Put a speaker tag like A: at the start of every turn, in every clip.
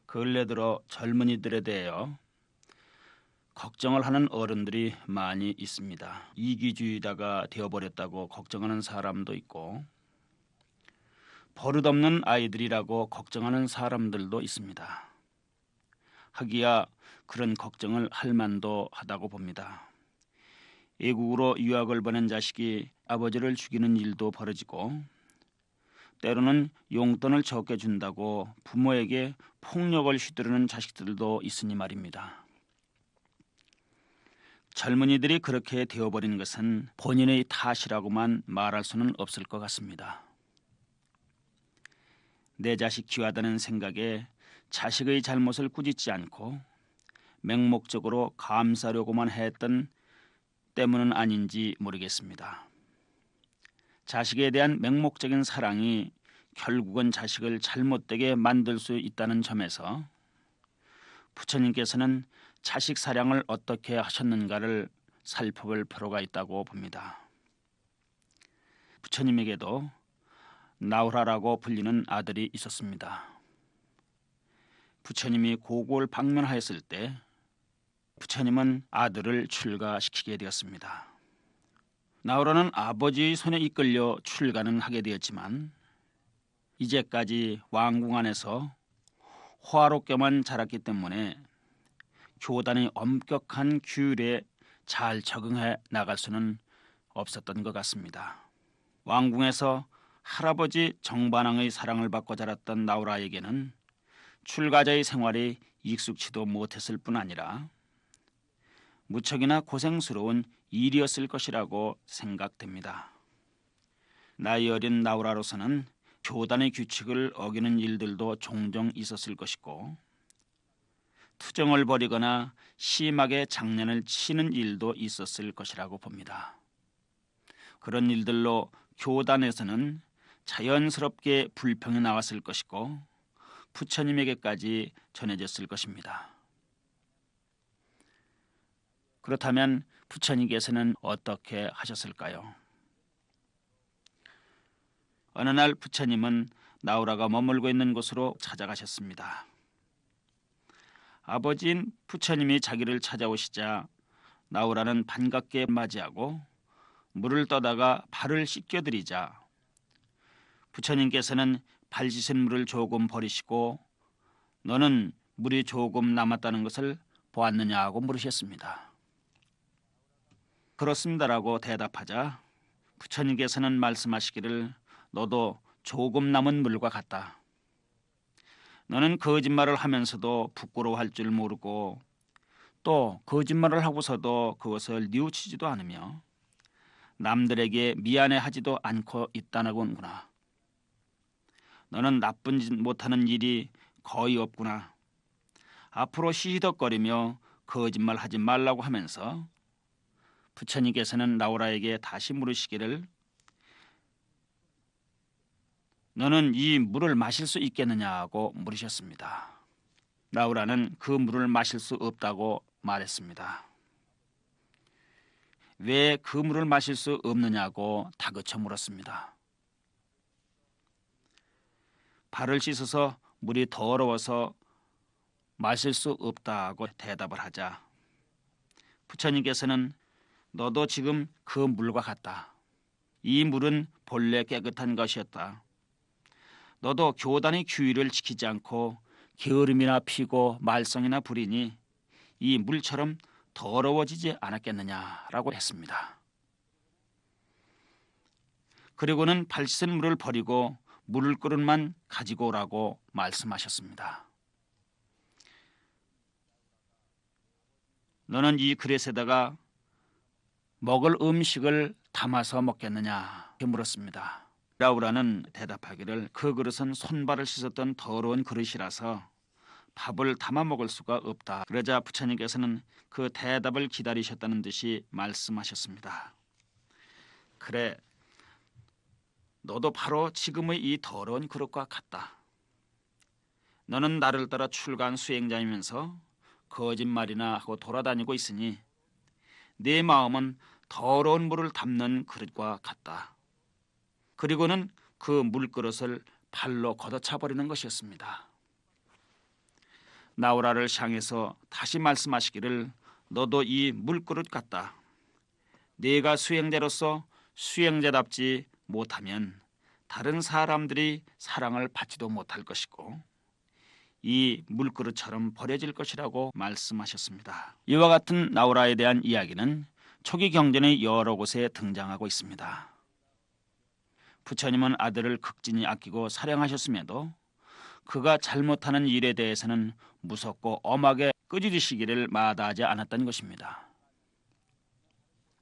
A: 근래 들어 젊은이들에 대하여 걱정을 하는 어른들이 많이 있습니다. 이기주의자가 되어버렸다고 걱정하는 사람도 있고 버릇없는 아이들이라고 걱정하는 사람들도 있습니다. 하기야 그런 걱정을 할 만도 하다고 봅니다. 외국으로 유학을 보낸 자식이 아버지를 죽이는 일도 벌어지고 때로는 용돈을 적게 준다고 부모에게 폭력을 휘두르는 자식들도 있으니 말입니다. 젊은이들이 그렇게 되어버린 것은 본인의 탓이라고만 말할 수는 없을 것 같습니다. 내 자식 귀하다는 생각에 자식의 잘못을 꾸짖지 않고 맹목적으로 감싸려고만 했던 때문은 아닌지 모르겠습니다. 자식에 대한 맹목적인 사랑이 결국은 자식을 잘못되게 만들 수 있다는 점에서 부처님께서는 자식 사랑을 어떻게 하셨는가를 살펴볼 필요가 있다고 봅니다. 부처님에게도 나우라라고 불리는 아들이 있었습니다. 부처님이 고국을 방문하였을 때 부처님은 아들을 출가시키게 되었습니다. 나우라는 아버지의 손에 이끌려 출가는 하게 되었지만 이제까지 왕궁 안에서 호화롭게만 자랐기 때문에 교단의 엄격한 규율에 잘 적응해 나갈 수는 없었던 것 같습니다. 왕궁에서 할아버지 정반왕의 사랑을 받고 자랐던 나우라에게는 출가자의 생활이 익숙치도 못했을 뿐 아니라 무척이나 고생스러운 일이었을 것이라고 생각됩니다. 나이 어린 나우라로서는 교단의 규칙을 어기는 일들도 종종 있었을 것이고 투정을 벌이거나 심하게 장난을 치는 일도 있었을 것이라고 봅니다. 그런 일들로 교단에서는 자연스럽게 불평이 나왔을 것이고 부처님에게까지 전해졌을 것입니다. 그렇다면 부처님께서는 어떻게 하셨을까요? 어느 날 부처님은 나우라가 머물고 있는 곳으로 찾아가셨습니다. 아버지인 부처님이 자기를 찾아오시자 나우라는 반갑게 맞이하고 물을 떠다가 발을 씻겨드리자 부처님께서는 발 씻은 물을 조금 버리시고 너는 물이 조금 남았다는 것을 보았느냐고 물으셨습니다. 그렇습니다라고 대답하자 부처님께서는 말씀하시기를 너도 조금 남은 물과 같다. 너는 거짓말을 하면서도 부끄러워할 줄 모르고 또 거짓말을 하고서도 그것을 뉘우치지도 않으며 남들에게 미안해하지도 않고 있다는구나. 너는 나쁜 짓 못하는 일이 거의 없구나. 앞으로 시시덕거리며 거짓말하지 말라고 하면서 부처님께서는 나우라에게 다시 물으시기를 너는 이 물을 마실 수 있겠느냐고 물으셨습니다. 나우라는 그 물을 마실 수 없다고 말했습니다. 왜 그 물을 마실 수 없느냐고 다그쳐 물었습니다. 발을 씻어서 물이 더러워서 마실 수 없다고 대답을 하자 부처님께서는 너도 지금 그 물과 같다. 이 물은 본래 깨끗한 것이었다. 너도 교단의 규율을 지키지 않고 게으름이나 피고 말썽이나 부리니 이 물처럼 더러워지지 않았겠느냐라고 했습니다. 그리고는 발 씻은 물을 버리고 물그릇만 가지고 오라고 말씀하셨습니다. 너는 이 그릇에다가 먹을 음식을 담아서 먹겠느냐 물었습니다. 나우라는 대답하기를 그 그릇은 손발을 씻었던 더러운 그릇이라서 밥을 담아 먹을 수가 없다. 그러자 부처님께서는 그 대답을 기다리셨다는 듯이 말씀하셨습니다. 그래, 너도 바로 지금의 이 더러운 그릇과 같다. 너는 나를 따라 출가한 수행자이면서 거짓말이나 하고 돌아다니고 있으니 네 마음은 더러운 물을 담는 그릇과 같다. 그리고는 그 물그릇을 발로 걷어차 버리는 것이었습니다. 나우라를 향해서 다시 말씀하시기를 너도 이 물그릇 같다. 네가 수행자로서 수행자답지 못하면 다른 사람들이 사랑을 받지도 못할 것이고 이 물그릇처럼 버려질 것이라고 말씀하셨습니다. 이와 같은 나우라에 대한 이야기는 초기 경전의 여러 곳에 등장하고 있습니다. 부처님은 아들을 극진히 아끼고 사랑하셨음에도 그가 잘못하는 일에 대해서는 무섭고 엄하게 끄지르시기를 마다하지 않았던 것입니다.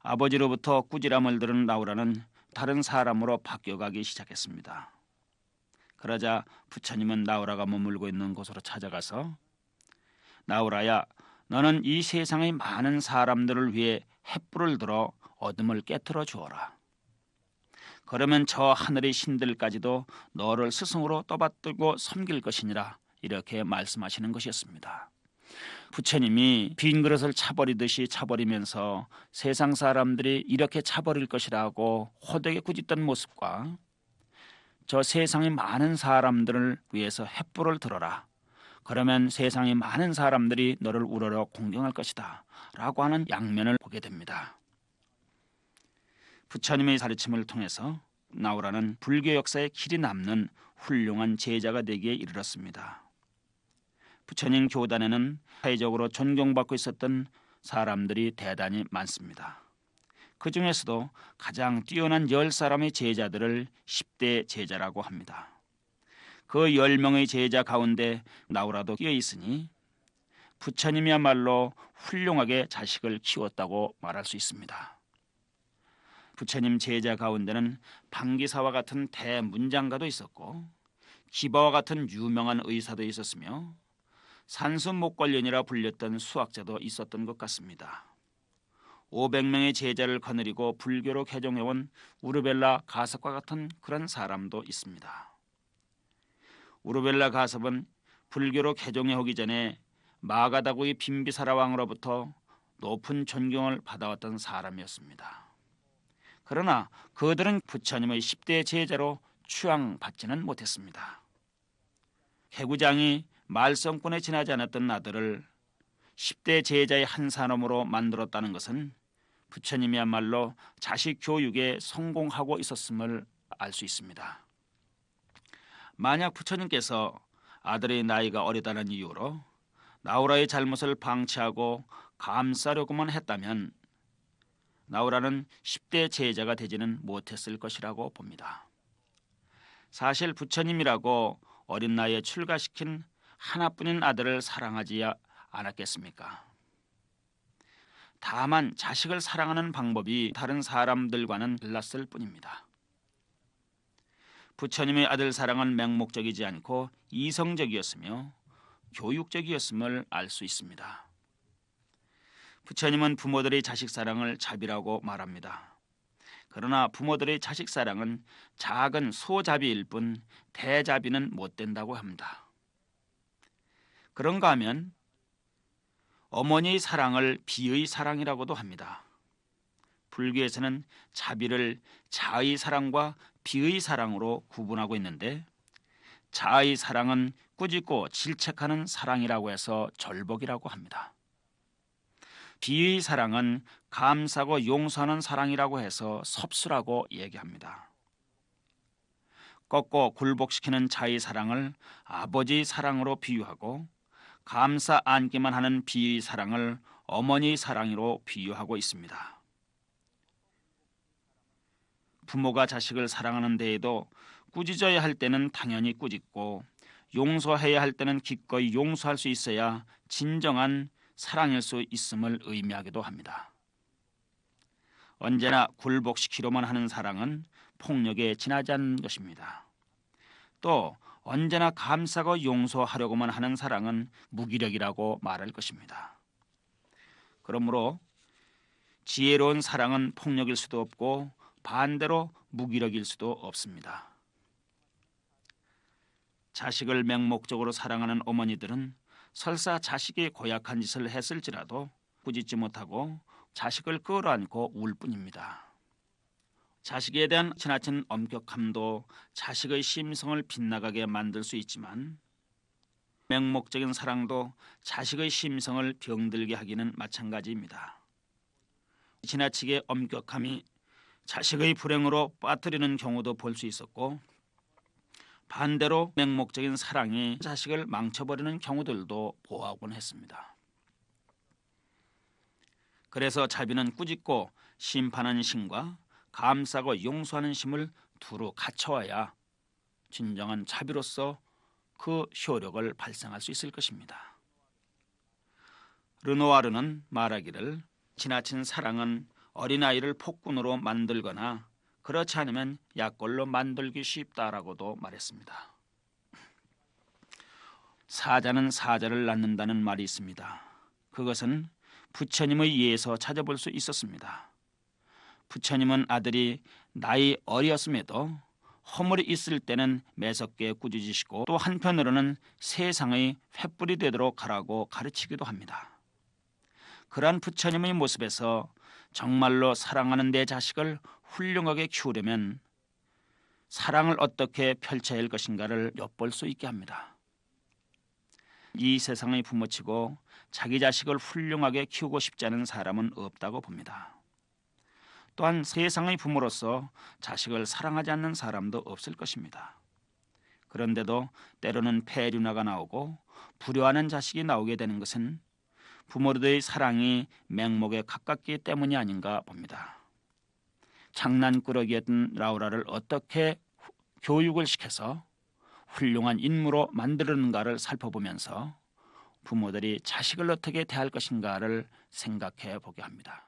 A: 아버지로부터 꾸지람을 들은 나우라는 다른 사람으로 바뀌어가기 시작했습니다. 그러자 부처님은 나우라가 머물고 있는 곳으로 찾아가서 나우라야, 너는 이 세상의 많은 사람들을 위해 횃불을 들어 어둠을 깨트려 주어라. 그러면 저 하늘의 신들까지도 너를 스승으로 떠받들고 섬길 것이니라. 이렇게 말씀하시는 것이었습니다. 부처님이 빈 그릇을 차버리듯이 차버리면서 세상 사람들이 이렇게 차버릴 것이라고 호되게 꾸짖던 모습과 저 세상의 많은 사람들을 위해서 횃불을 들어라. 그러면 세상의 많은 사람들이 너를 우러러 공경할 것이다. 라고 하는 양면을 보게 됩니다. 부처님의 가르침을 통해서 나우라는 불교 역사에 길이 남는 훌륭한 제자가 되기에 이르렀습니다. 부처님 교단에는 사회적으로 존경받고 있었던 사람들이 대단히 많습니다. 그 중에서도 가장 뛰어난 10사람의 제자들을 10대 제자라고 합니다. 그 10명의 제자 가운데 나우라도 끼어 있으니 부처님이야말로 훌륭하게 자식을 키웠다고 말할 수 있습니다. 부처님 제자 가운데는 방기사와 같은 대문장가도 있었고 기바와 같은 유명한 의사도 있었으며 산수목걸련이라 불렸던 수학자도 있었던 것 같습니다. 500명의 제자를 거느리고 불교로 개종해온 우르벨라 가섭과 같은 그런 사람도 있습니다. 우르벨라 가섭은 불교로 개종해오기 전에 마가다구의 빈비사라 왕으로부터 높은 존경을 받아왔던 사람이었습니다. 그러나 그들은 부처님의 10대 제자로 추앙받지는 못했습니다. 해구장이 말썽꾼에 지나지 않았던 아들을 10대 제자의 한 사람으로 만들었다는 것은 부처님이야말로 자식 교육에 성공하고 있었음을 알 수 있습니다. 만약 부처님께서 아들의 나이가 어리다는 이유로 나우라의 잘못을 방치하고 감싸려고만 했다면 나우라는 10대 제자가 되지는 못했을 것이라고 봅니다. 사실 부처님이라고 어린 나이에 출가시킨 하나뿐인 아들을 사랑하지 않았겠습니까? 다만 자식을 사랑하는 방법이 다른 사람들과는 달랐을 뿐입니다. 부처님의 아들 사랑은 맹목적이지 않고 이성적이었으며 교육적이었음을 알 수 있습니다. 부처님은 부모들의 자식 사랑을 자비라고 말합니다. 그러나 부모들의 자식 사랑은 작은 소자비일 뿐 대자비는 못 된다고 합니다. 그런가 하면 어머니의 사랑을 비의 사랑이라고도 합니다. 불교에서는 자비를 자의 사랑과 비의 사랑으로 구분하고 있는데 자의 사랑은 꾸짖고 질책하는 사랑이라고 해서 절복이라고 합니다. 비의 사랑은 감사하고 용서하는 사랑이라고 해서 섭수라고 얘기합니다. 꺾고 굴복시키는 자의 사랑을 아버지의 사랑으로 비유하고 감사 안기만 하는 비의 사랑을 어머니의 사랑으로 비유하고 있습니다. 부모가 자식을 사랑하는 데에도 꾸짖어야 할 때는 당연히 꾸짖고 용서해야 할 때는 기꺼이 용서할 수 있어야 진정한 사랑일 수 있음을 의미하기도 합니다. 언제나 굴복시키려만 하는 사랑은 폭력에 지나지 않는 것입니다. 또 언제나 감사하고 용서하려고만 하는 사랑은 무기력이라고 말할 것입니다. 그러므로 지혜로운 사랑은 폭력일 수도 없고 반대로 무기력일 수도 없습니다. 자식을 맹목적으로 사랑하는 어머니들은 설사 자식이 고약한 짓을 했을지라도 꾸짖지 못하고 자식을 끌어안고 울 뿐입니다. 자식에 대한 지나친 엄격함도 자식의 심성을 빗나가게 만들 수 있지만 맹목적인 사랑도 자식의 심성을 병들게 하기는 마찬가지입니다. 지나치게 엄격함이 자식의 불행으로 빠뜨리는 경우도 볼 수 있었고, 반대로 맹목적인 사랑이 자식을 망쳐버리는 경우들도 보아오곤 했습니다. 그래서 자비는 꾸짖고 심판하는 심과 감싸고 용서하는 심을 두루 갖춰야 진정한 자비로서 그 효력을 발생할 수 있을 것입니다. 르노아르는 말하기를 지나친 사랑은 어린아이를 폭군으로 만들거나 그렇지 않으면 약골로 만들기 쉽다라고도 말했습니다. 사자는 사자를 낳는다는 말이 있습니다. 그것은 부처님의 예에서 찾아볼 수 있었습니다. 부처님은 아들이 나이 어리었음에도 허물이 있을 때는 매섭게 꾸짖으시고 또 한편으로는 세상의 횃불이 되도록 하라고 가르치기도 합니다. 그러한 부처님의 모습에서 정말로 사랑하는 내 자식을 훌륭하게 키우려면 사랑을 어떻게 펼쳐야 할 것인가를 엿볼 수 있게 합니다. 이 세상의 부모치고 자기 자식을 훌륭하게 키우고 싶지 않은 사람은 없다고 봅니다. 또한 세상의 부모로서 자식을 사랑하지 않는 사람도 없을 것입니다. 그런데도 때로는 폐륜화가 나오고 불효하는 자식이 나오게 되는 것은 부모들의 사랑이 맹목에 가깝기 때문이 아닌가 봅니다. 장난꾸러기였던 라우라를 어떻게 교육을 시켜서 훌륭한 인물로 만드는가를 살펴보면서 부모들이 자식을 어떻게 대할 것인가를 생각해 보게 합니다.